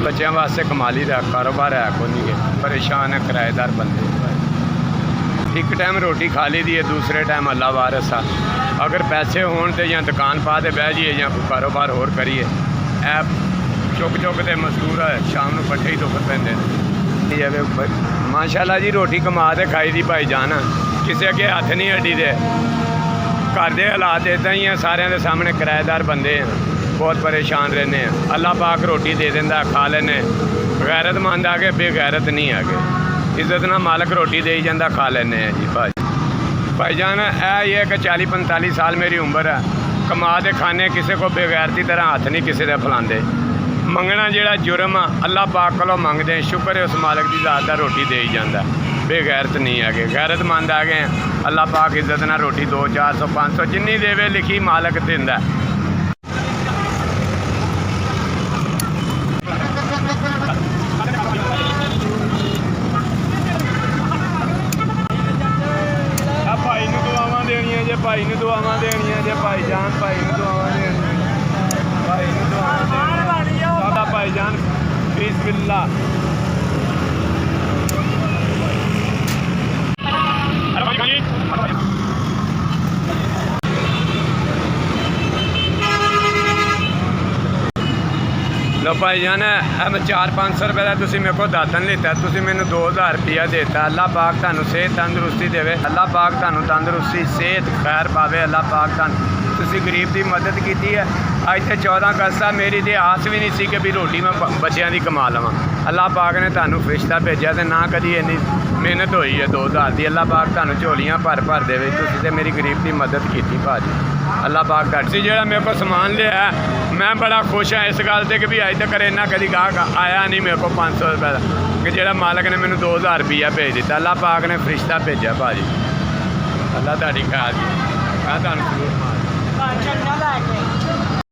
बच्चों वास्ते कमाली का कारोबार है को नहीं है, परेशान है किराएदार बंदे। एक टाइम रोटी खा ली दी है, दूसरे टाइम अल्लाह वारस आ। अगर पैसे होन तो या दुकान पा के बह जाइए या कोई कारोबार होर करिए। ऐप चुक चुक के मजदूर है, शाम को पट्ठे ही दुख पेंदे। माशाल्लाह जी रोटी कमा के खाई दी भाई जान, किसी अगे हथ नहीं अड्डी दे। घर के हालात इदा ही है, सारे के सामने किराएदार बंदे हैं, बहुत परेशान रहने हैं। अल्लाह पाक रोटी दे देंदा, खा लेने। गैरतमंद आ गए, बेगैरत नहीं आ गए। इज्जत ना मालक रोटी दे ही जाता, खा लेने हैं जी भाईजान। ये है कि 40-45 साल मेरी उम्र है, कमा के खाने, किसी को बेगैरती तरह हथ नहीं किसी का फैलाते। मंगना जोड़ा जुर्म आ, अल्लाह पाक को मंगते हैं, शुक्र है उस मालक की ज़ात का रोटी दे ही जाता। बेगैरत नहीं आ गए, गैरतमंद आ गए। अल्लाह पाक इज्जत ना रोटी 200-400-500 जिन्नी देवे लिखी मालक देंदा। भाई ने दुआवां देनियां जे, भाई ने दुआवां देनियां जे, भाईजान भाई ने दुआवां देनियां, भाई ने दुआवां देनियां। सादा भाईजान बिस्मिल्लाह। लो भाईजान मैं 400-500 रुपये का तुम मेरे को दातन लिता, तुम मैंने 2000 रुपया देता। अल्लाह पाक तुहानू सेहत तंदुरुस्ती देवे, अल्लाह पाक तुहानू तंदुरुस्ती सेहत खैर पावे। अल्लाह पाक तुम गरीब की मदद की है। अज तो 14 अगस्त, मेरी तो आस भी नहीं सी कि भी रोटी मैं बच्चों की कमा लवां। अल्लाह पाक ने तुहानू फरिश्ता भेजा, तो ना कभी इन्नी मेहनत हुई है 2000 की। अल्लाह पाक तुहानू झोलियाँ भर भर देवे, तुसीं ते मेरी गरीब की मदद की भाजी। अल्लाह पाक तुहाडी जो मेरे को समान लिया, मैं बड़ा खुश हाँ इस गल से कि भी अज तक इन्ना कभी गाहक आया नहीं मेरे को 500 रुपये का, कि जो मालक ने मैंने 2000 रुपया भेज दिता। अल्लाह पाक ने फरिश्ता भेजा भाजी। अल्लाह तुहाडी खैर जी, मैं तुहानू जरूर मार